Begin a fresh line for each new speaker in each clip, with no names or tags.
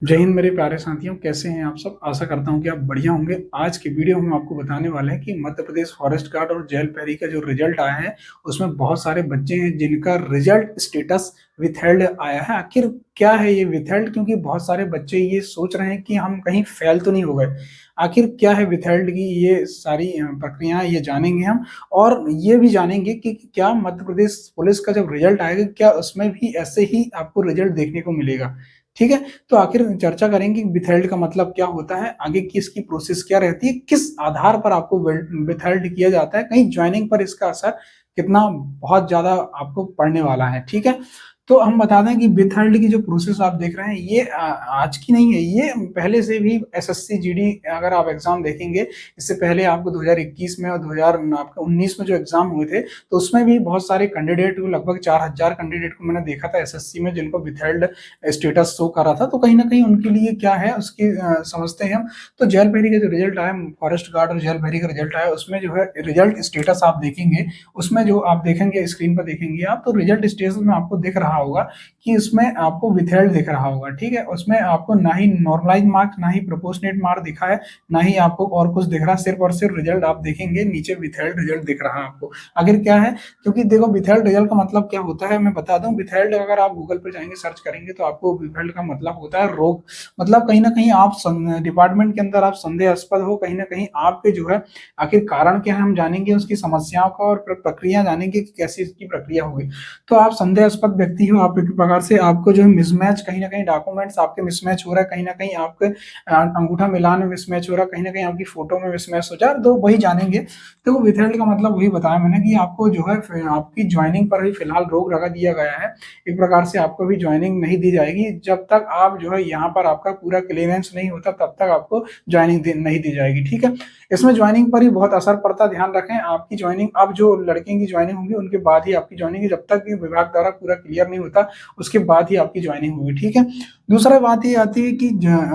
जय हिंद मेरे प्यारे साथियों, कैसे हैं आप सब। आशा करता हूं कि आप बढ़िया होंगे। आज की वीडियो में हम आपको बताने वाले हैं कि मध्य प्रदेश फॉरेस्ट गार्ड और जेएल पैरी का जो रिजल्ट आया है उसमें बहुत सारे बच्चे हैं जिनका रिजल्ट स्टेटस विथहेल्ड आया है। आखिर क्या है ये विथहेल्ड, क्योंकि बहुत सारे बच्चे ये सोच रहे हैं कि हम कहीं फेल तो नहीं हो गए। आखिर क्या है विथहेल्ड की ये सारी प्रक्रियाएं ये जानेंगे हम। और ये भी जानेंगे कि क्या मध्य प्रदेश पुलिस का जब रिजल्ट आएगा क्या उसमें भी ऐसे ही आपको रिजल्ट देखने को मिलेगा। ठीक है, तो आखिर चर्चा करेंगे कि विथहेल्ड का मतलब क्या होता है, आगे की इसकी प्रोसेस क्या रहती है, किस आधार पर आपको विथहेल्ड किया जाता है, कहीं ज्वाइनिंग पर इसका असर कितना बहुत ज्यादा आपको पड़ने वाला है। ठीक है, तो हम बता दें कि विथहेल्ड की जो प्रोसेस आप देख रहे हैं ये आज की नहीं है, ये पहले से भी एसएससी जीडी अगर आप एग्जाम देखेंगे इससे पहले आपको 2021 में और 2019 में जो एग्जाम हुए थे तो उसमें भी बहुत सारे कैंडिडेट, लगभग 4000 कैंडिडेट को मैंने देखा था एसएससी में जिनको विथहेल्ड स्टेटस शो कर रहा था। तो कहीं ना कहीं उनके लिए क्या है उसकी समझते हैं हम। तो जेएल पेरी का जो रिजल्ट आया, फॉरेस्ट गार्ड और जेएल पेरी का रिजल्ट आया, उसमें जो है रिजल्ट स्टेटस आप देखेंगे, उसमें जो आप देखेंगे स्क्रीन पर देखेंगे आप, तो रिजल्ट स्टेटस में आपको दिख रहा होगा कि इसमें आपको विथहेल्ड दिख रहा होगा। ठीक है, उसमें आपको ना ही नॉर्मलाइज मार्क्स ना ही प्रोपोर्शनेट मार्क दिखा है, ना ही आपको और कुछ दिख रहा, सिर्फ और सिर्फ रिजल्ट आप देखेंगे नीचे विथहेल्ड रिजल्ट दिख रहा है आपको। आखिर क्या है, क्योंकि देखो विथहेल्ड रिजल्ट का मतलब क्या होता है मैं बता दूं। विथहेल्ड अगर आप गूगल पर जाएंगे सर्च करेंगे तो आपको विथहेल्ड का मतलब होता है रोग। मतलब कहीं ना कहीं आप डिपार्टमेंट के अंदर आप संदेहास्पद हो, कहीं ना कहीं आपके जो है आखिर कारण क्या है हम जानेंगे, उसकी समस्याओं का और प्रक्रिया जानेंगे कि कैसी इसकी प्रक्रिया होगी। तो आप संदेहास्पद व्यक्ति हो, आप एक प्रकार से आपको जो है मिसमैच, कहीं ना कहीं डॉक्यूमेंट्स आपके मिसमैच हो रहा है, कहीं ना कहीं आपके अंगूठा मिलान में मिसमैच हो रहा है, कहीं ना कहीं आपकी फोटो में मिसमैच हो जा रहा है, तो वही जानेंगे। तो विथहेल्ड का मतलब वही बताया मैंने कि आपको जो है आपकी ज्वाइनिंग पर ही फिलहाल रोक लगा दिया गया है। एक प्रकार से आपको भी ज्वाइनिंग नहीं दी जाएगी जब तक आप जो है यहाँ पर आपका पूरा क्लियरेंस नहीं होता, तब तक आपको ज्वाइनिंग नहीं दी जाएगी। ठीक है, इसमें ज्वाइनिंग पर ही बहुत असर पड़ता है, ध्यान रखें। आपकी ज्वाइनिंग अब जो लड़के की ज्वाइनिंग होगी उनके बाद ही आपकी ज्वाइनिंग है, जब तक विभाग द्वारा पूरा क्लियर नहीं होता उसके बाद ही आपकी ज्वाइनिंग होगी। ठीक है, दूसरा बात ये आती है कि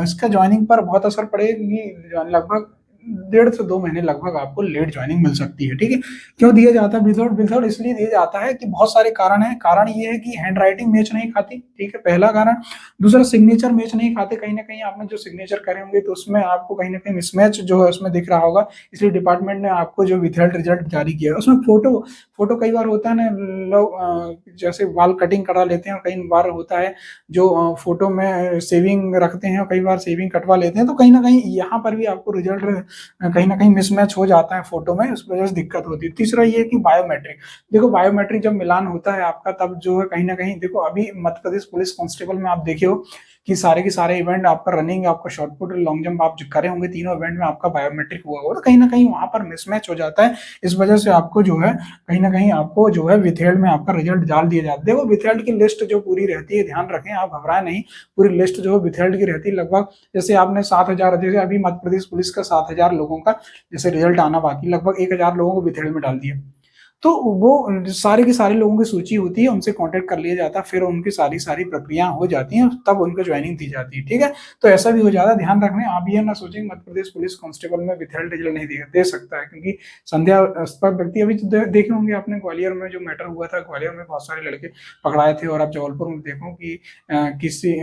इसका ज्वाइनिंग पर बहुत असर पड़ेगी, लगभग 1.5 से 2 महीने लगभग आपको लेट ज्वाइनिंग मिल सकती है। ठीक है, क्यों दिया जाता है विदाउट विदाउट, इसलिए दिया जाता है कि बहुत सारे कारण हैं। कारण ये है कि हैंड राइटिंग मैच नहीं खाती, ठीक है, पहला कारण। दूसरा, सिग्नेचर मैच नहीं खाते, कहीं ना कहीं आपने जो सिग्नेचर करे होंगे तो उसमें आपको कहीं ना कहीं मिसमैच जो है उसमें दिख रहा होगा, इसलिए डिपार्टमेंट ने आपको जो विथहेल्ड रिजल्ट जारी किया है। उसमें फोटो फोटो कई बार होता है ना, लोग जैसे बाल कटिंग करा लेते हैं और कई बार होता है जो फोटो में सेविंग रखते हैं और कई बार सेविंग कटवा लेते हैं, तो कहीं ना कहीं यहाँ पर भी आपको रिजल्ट कहीं ना कहीं मिसमैच हो जाता है फोटो में, उस वजह से दिक्कत होती है। तीसरा ये है कि बायोमेट्रिक, देखो बायोमेट्रिक जब मिलान होता है आपका तब जो है कहीं ना कहीं, देखो अभी मध्य प्रदेश पुलिस कांस्टेबल में आप देखे हो कि सारे के सारे इवेंट आपका रनिंग, आपका शॉर्टपुट, लॉन्ग जंप आप जो करे होंगे, तीनों इवेंट में आपका बायोमेट्रिक हुआ होगा, तो कहीं ना कहीं वहां पर मिसमैच हो जाता है। इस वजह से आपको जो है कहीं ना कहीं आपको जो है विथहेल्ड में आपका रिजल्ट डाल दिया जाता है। देखो विथहेल्ड की लिस्ट जो पूरी रहती है, ध्यान रखें, आप घबराए नहीं, पूरी लिस्ट जो है विथहेल्ड की रहती है। लगभग जैसे आपने 7,000, जैसे अभी मध्य प्रदेश पुलिस का 7,000 लोगों का जैसे रिजल्ट आना बाकी, लगभग 1,000 लोगों को विथहेल्ड में डाल दिया, तो वो सारे के सारे लोगों की सूची होती है, उनसे कांटेक्ट कर लिया जाता है, फिर उनकी सारी सारी प्रक्रिया हो जाती हैं, तब उनको ज्वाइनिंग दी जाती है। ठीक है, तो ऐसा भी हो जाता है, ध्यान रखना। आप ये ना सोचें मध्य प्रदेश पुलिस कांस्टेबल में विथहेल्ड रिजल्ट नहीं दे सकता है, क्योंकि संदेहास्पद व्यक्ति अभी देखे होंगे आपने, ग्वालियर में जो मैटर हुआ था, ग्वालियर में बहुत सारे लड़के पकड़ाए थे, और आप जबलपुर में देखो कि किसी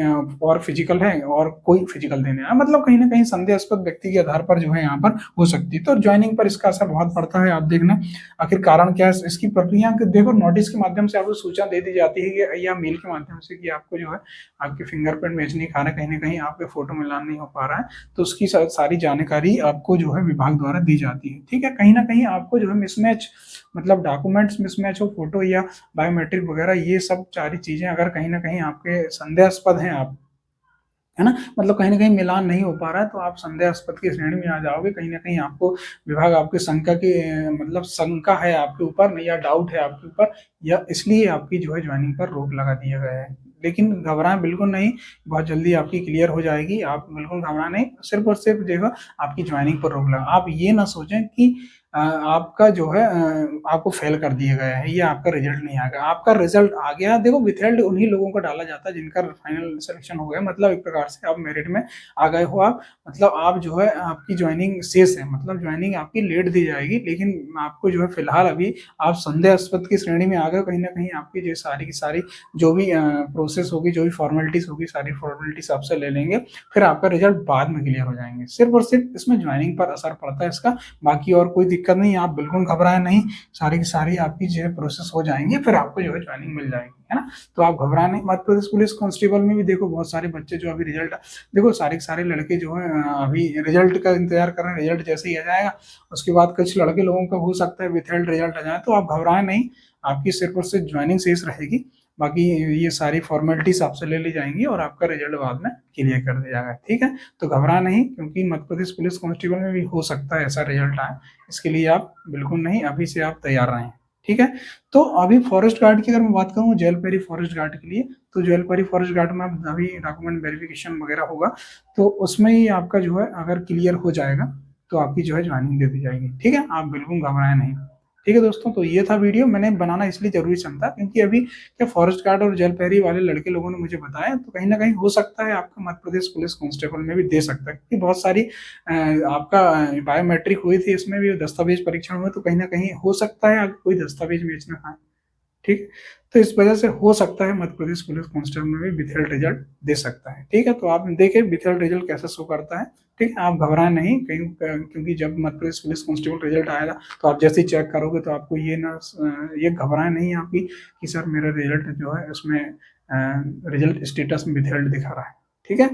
और फिजिकल है और कोई फिजिकल देने आया, मतलब कहीं ना कहीं संदेहास्पद व्यक्ति के आधार पर जो है यहाँ पर हो सकती है। तो ज्वाइनिंग पर इसका असर बहुत पड़ता है, आप देखना। आखिर कारण क्या है इसकी प्रक्रिया के, देखो नोटिस के माध्यम से आपको सूचना दे दी जाती है कि, या मेल के माध्यम से, कि आपको जो है आपके फिंगरप्रिंट मैच नहीं खा रहा है, कहीं ना कहीं आपके फोटो मिलान नहीं हो पा रहा है, तो उसकी सारी जानकारी आपको जो है विभाग द्वारा दी जाती है। ठीक है, कहीं ना कहीं आपको जो है मिसमैच, मतलब डॉक्यूमेंट्स मिसमैच हो, फोटो या बायोमेट्रिक वगैरह, ये सब सारी चीजें अगर कहीं ना कहीं आपके संदेहास्पद हैं, आप है ना, मतलब कहीं ना कहीं मिलान नहीं हो पा रहा है, तो आप संदेहास्पद की श्रेणी में आ जाओगे। कहीं ना कहीं आपको विभाग आपके शंका की, मतलब शंका है आपके ऊपर या डाउट है आपके ऊपर, या इसलिए आपकी जो है ज्वाइनिंग पर रोक लगा दिया गया है। लेकिन घबराएं बिल्कुल नहीं, बहुत जल्दी आपकी क्लियर हो जाएगी, आप बिल्कुल घबरा नहीं, सिर्फ और सिर्फ देखो आपकी ज्वाइनिंग पर रोक लगा। आप ये ना सोचें कि आपका जो है आपको फेल कर दिया गया है या आपका रिजल्ट नहीं आ गया। आपका रिजल्ट आ गया, देखो विथहेल्ड उन्हीं लोगों को डाला जाता है जिनका फाइनल सिलेक्शन हो गया, मतलब एक प्रकार से आप मेरिट में आ गए हो आप, मतलब आप जो है आपकी ज्वाइनिंग शेष है, मतलब ज्वाइनिंग आपकी लेट दी जाएगी, लेकिन आपको जो है फिलहाल अभी आप संदेहास्पद की श्रेणी में आ गए हो। कहीं ना कहीं आपकी जो सारी की सारी जो भी प्रोसेस होगी, जो भी फॉर्मेलिटीज होगी, सारी फॉर्मेलिटीज आपसे ले लेंगे, फिर आपका रिजल्ट बाद में क्लियर हो जाएंगे। सिर्फ और सिर्फ इसमें ज्वाइनिंग पर असर पड़ता है इसका, बाकी और कोई दिक्कत नहीं। आप बिल्कुल घबराएं नहीं, सारी की सारी आपकी जो है प्रोसेस हो जाएंगी, फिर आपको जो है ज्वाइनिंग मिल जाएगी, है ना। तो आप घबराएं नहीं। मध्य प्रदेश पुलिस कांस्टेबल में भी देखो बहुत सारे बच्चे जो अभी रिजल्ट, देखो सारे के सारे लड़के जो है अभी रिजल्ट का इंतजार कर रहे हैं। रिजल्ट जैसे ही आ जाएगा उसके बाद कुछ लड़के लोगों का हो सकता है विथहेल्ड रिजल्ट आ जाए, तो आप घबराएं नहीं, आपकी सिर्फ और सिर्फ ज्वाइनिंग शेष रहेगी, बाकी ये सारी फॉर्मेलिटीज आपसे ले ली जाएंगी और आपका रिजल्ट बाद में क्लियर कर दिया जाएगा, ठीक है। तो घबरा नहीं, क्योंकि मध्य प्रदेश पुलिस कांस्टेबल में भी हो सकता है ऐसा रिजल्ट आए, इसके लिए आप बिल्कुल नहीं, अभी से आप तैयार रहें, ठीक है। तो अभी फॉरेस्ट गार्ड की अगर मैं बात करूँ, जेल पेरी फॉरेस्ट गार्ड के लिए, तो जेल पेरी फॉरेस्ट गार्ड में अभी डॉक्यूमेंट वेरिफिकेशन वगैरह होगा, तो उसमें ही आपका जो है अगर क्लियर हो जाएगा तो आपकी जो है ज्वाइनिंग दे दी जाएगी, ठीक है। आप बिल्कुल घबराएं नहीं, ठीक है दोस्तों। तो ये था वीडियो, मैंने बनाना इसलिए जरूरी समझा क्योंकि अभी क्या फॉरेस्ट गार्ड और जेल पेरी वाले लड़के लोगों ने मुझे बताया, तो कहीं ना कहीं हो सकता है आपका मध्य प्रदेश पुलिस कांस्टेबल में भी दे सकता है, क्योंकि बहुत सारी आपका बायोमेट्रिक हुई थी, इसमें भी दस्तावेज परीक्षण हुए, तो कहीं ना कहीं हो सकता है कोई दस्तावेज बेचना था, ठीक। तो इस वजह से हो सकता है मध्य प्रदेश पुलिस कांस्टेबल में भी विथहेल्ड रिजल्ट दे सकता है, ठीक है। तो आप देखें विथहेल्ड रिजल्ट कैसे शो करता है, ठीक है। आप घबराएं नहीं कहीं, क्योंकि जब Madhya Pradesh police constable result आएगा तो आप जैसे ही चेक करोगे तो आपको ये घबराएं नहीं आपकी कि सर मेरा रिजल्ट जो है उसमें रिजल्ट स्टेटस में विथहेल्ड दिखा रहा है, ठीक है।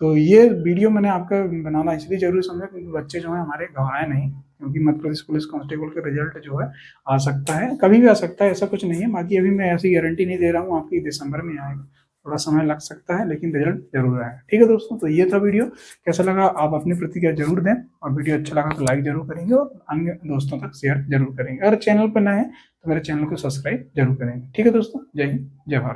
तो ये वीडियो मैंने आपका बनाना इसलिए जरूरी समझा क्योंकि बच्चे जो है हमारे घबराए नहीं, क्योंकि मध्य प्रदेश पुलिस कांस्टेबल का रिजल्ट जो है आ सकता है, कभी भी आ सकता है, ऐसा कुछ नहीं है। बाकी अभी मैं ऐसी गारंटी नहीं दे रहा हूँ आपकी दिसंबर में आएगा, थोड़ा समय लग सकता है, लेकिन रिजल्ट जरूर आएगा, ठीक है दोस्तों। तो ये था वीडियो, कैसा लगा आप अपनी प्रतिक्रिया जरूर दें, और वीडियो अच्छा लगा तो लाइक जरूर करेंगे और अन्य दोस्तों तक शेयर जरूर करेंगे। अगर चैनल पर नए हैं तो मेरे चैनल को सब्सक्राइब जरूर करेंगे, ठीक है दोस्तों। जय हिंद, जय भारत।